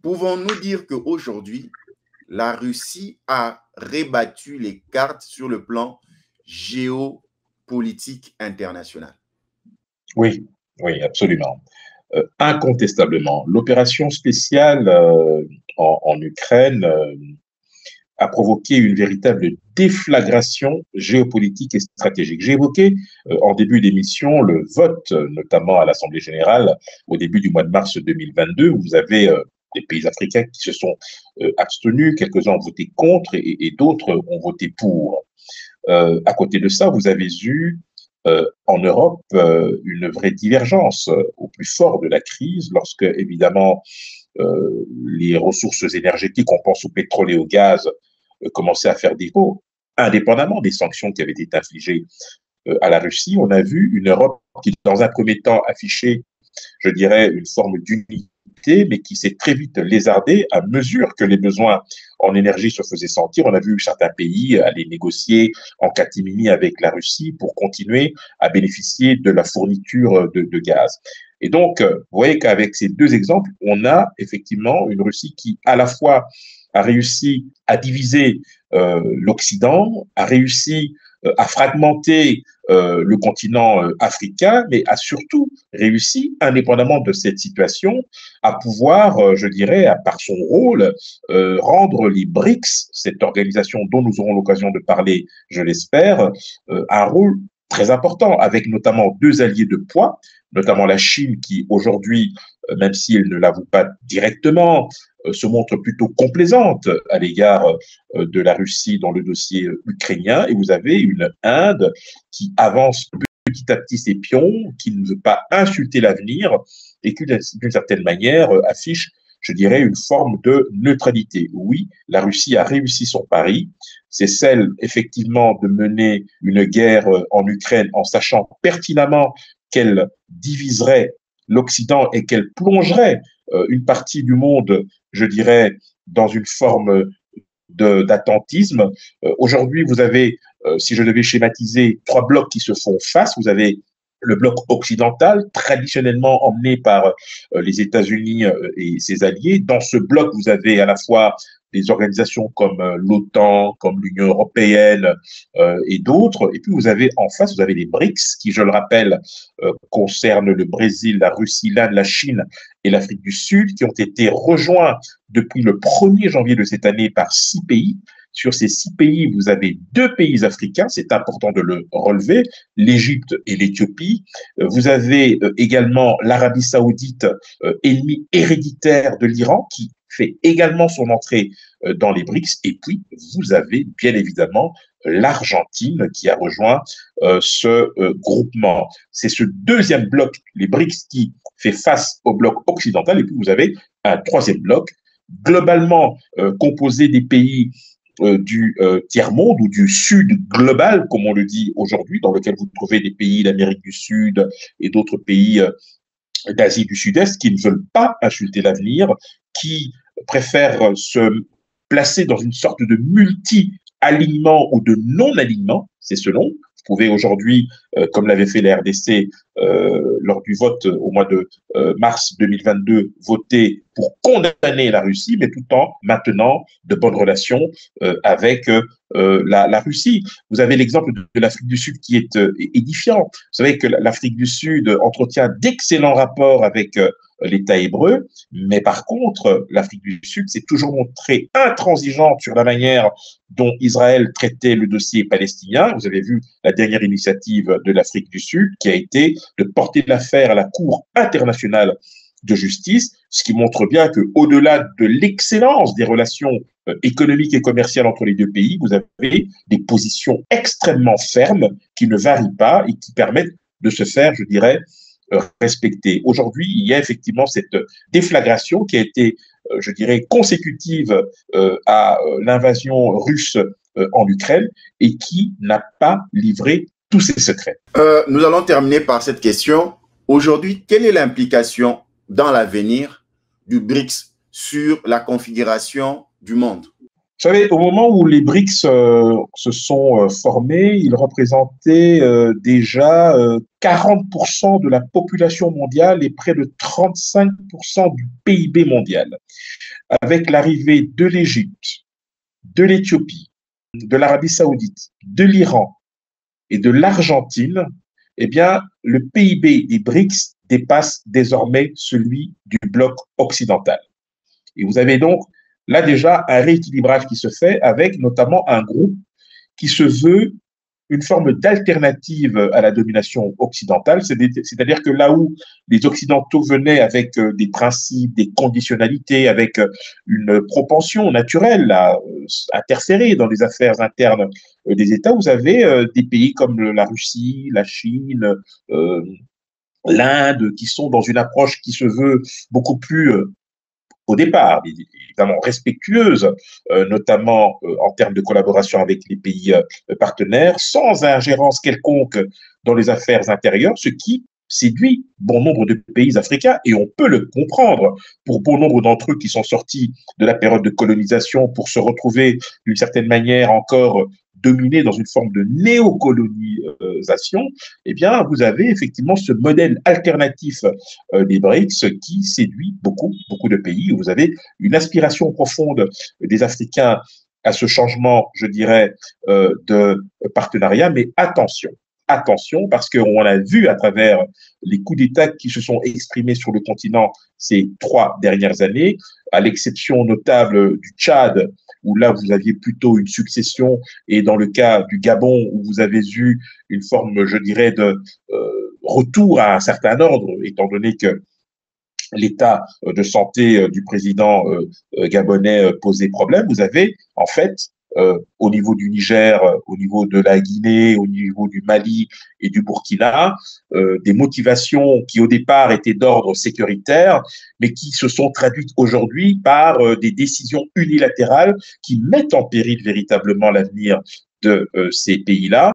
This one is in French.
Pouvons-nous dire qu'aujourd'hui, la Russie a rebattu les cartes sur le plan géopolitique international? Oui, oui, absolument. Incontestablement. L'opération spéciale en Ukraine a provoqué une véritable déflagration géopolitique et stratégique. J'ai évoqué en début d'émission le vote, notamment à l'Assemblée générale, au début du mois de mars 2022, où vous avez des pays africains qui se sont abstenus, quelques-uns ont voté contre et d'autres ont voté pour. À côté de ça, vous avez eu en Europe une vraie divergence au plus fort de la crise, lorsque évidemment les ressources énergétiques, on pense au pétrole et au gaz, commençaient à faire défaut, indépendamment des sanctions qui avaient été infligées à la Russie. On a vu une Europe qui, dans un premier temps, affichait, je dirais, une forme d'unité, mais qui s'est très vite lézardée à mesure que les besoins en énergie se faisaient sentir. On a vu certains pays aller négocier en catimini avec la Russie pour continuer à bénéficier de la fourniture de gaz. Et donc, vous voyez qu'avec ces deux exemples, on a effectivement une Russie qui, à la fois, a réussi à diviser l'Occident, a réussi à fragmenter le continent africain, mais a surtout réussi, indépendamment de cette situation, à pouvoir, je dirais, par son rôle, rendre les BRICS, cette organisation dont nous aurons l'occasion de parler, je l'espère, un rôle très important, avec notamment deux alliés de poids, notamment la Chine qui aujourd'hui, même si elle ne l'avoue pas directement, se montre plutôt complaisante à l'égard de la Russie dans le dossier ukrainien. Et vous avez une Inde qui avance petit à petit ses pions, qui ne veut pas insulter l'avenir et qui, d'une certaine manière, affiche, je dirais, une forme de neutralité. Oui, la Russie a réussi son pari. C'est celle, effectivement, de mener une guerre en Ukraine en sachant pertinemment qu'elle diviserait l'Occident et qu'elle plongerait une partie du monde, je dirais, dans une forme d'attentisme. Aujourd'hui, vous avez, si je devais schématiser, trois blocs qui se font face. Vous avez le bloc occidental, traditionnellement emmené par les États-Unis et ses alliés. Dans ce bloc, vous avez à la fois des organisations comme l'OTAN, comme l'Union européenne et d'autres. Et puis vous avez en face, vous avez les BRICS, qui, je le rappelle, concernent le Brésil, la Russie, l'Inde, la Chine et l'Afrique du Sud, qui ont été rejoints depuis le 1er janvier de cette année par 6 pays. Sur ces 6 pays, vous avez 2 pays africains, c'est important de le relever, l'Égypte et l'Éthiopie. Vous avez également l'Arabie saoudite, ennemi héréditaire de l'Iran, qui fait également son entrée dans les BRICS. Et puis, vous avez bien évidemment l'Argentine qui a rejoint ce groupement. C'est ce deuxième bloc, les BRICS, qui fait face au bloc occidental. Et puis, vous avez un troisième bloc, globalement composé des pays du tiers-monde ou du sud global, comme on le dit aujourd'hui, dans lequel vous trouvez des pays d'Amérique du Sud et d'autres pays d'Asie du Sud-Est qui ne veulent pas insulter l'avenir, qui préfèrent se placer dans une sorte de multi-alignement ou de non-alignement, c'est selon. Vous pouvez aujourd'hui, comme l'avait fait la RDC lors du vote au mois de mars 2022, voter pour condamner la Russie, mais tout en maintenant de bonnes relations avec la Russie. Vous avez l'exemple de l'Afrique du Sud qui est édifiant. Vous savez que l'Afrique du Sud entretient d'excellents rapports avec l'État hébreu, mais par contre, l'Afrique du Sud s'est toujours montrée intransigeante sur la manière dont Israël traitait le dossier palestinien. Vous avez vu la dernière initiative de l'Afrique du Sud qui a été de porter l'affaire à la Cour internationale de justice, ce qui montre bien qu'au-delà de l'excellence des relations économiques et commerciales entre les deux pays, vous avez des positions extrêmement fermes qui ne varient pas et qui permettent de se faire, je dirais, respecter. Aujourd'hui, il y a effectivement cette déflagration qui a été, je dirais, consécutive à l'invasion russe en Ukraine et qui n'a pas livré tous ses secrets. Nous allons terminer par cette question. Aujourd'hui, quelle est l'implication dans l'avenir du BRICS sur la configuration du monde? Vous savez, au moment où les BRICS se sont formés, ils représentaient déjà 40% de la population mondiale et près de 35% du PIB mondial. avec l'arrivée de l'Égypte, de l'Éthiopie, de l'Arabie saoudite, de l'Iran et de l'Argentine, eh bien, le PIB des BRICS dépasse désormais celui du bloc occidental. Et vous avez donc là déjà un rééquilibrage qui se fait avec notamment un groupe qui se veut une forme d'alternative à la domination occidentale, c'est-à-dire que là où les Occidentaux venaient avec des principes, des conditionnalités, avec une propension naturelle à interférer dans les affaires internes des États, vous avez des pays comme la Russie, la Chine, l'Inde, qui sont dans une approche qui se veut beaucoup plus au départ, évidemment respectueuse, notamment en termes de collaboration avec les pays partenaires, sans ingérence quelconque dans les affaires intérieures, ce qui séduit bon nombre de pays africains, et on peut le comprendre pour bon nombre d'entre eux qui sont sortis de la période de colonisation pour se retrouver d'une certaine manière encore dominés dans une forme de néocolonisation. Eh bien, vous avez effectivement ce modèle alternatif des BRICS qui séduit beaucoup de pays. Vous avez une aspiration profonde des Africains à ce changement, je dirais, de partenariat, mais attention, parce qu'on a vu à travers les coups d'État qui se sont exprimés sur le continent ces 3 dernières années, à l'exception notable du Tchad, où là, vous aviez plutôt une succession, et dans le cas du Gabon, où vous avez eu une forme, je dirais, de retour à un certain ordre, étant donné que l'état de santé du président gabonais posait problème, vous avez en fait au niveau du Niger, au niveau de la Guinée, au niveau du Mali et du Burkina, des motivations qui au départ étaient d'ordre sécuritaire, mais qui se sont traduites aujourd'hui par des décisions unilatérales qui mettent en péril véritablement l'avenir de ces pays-là.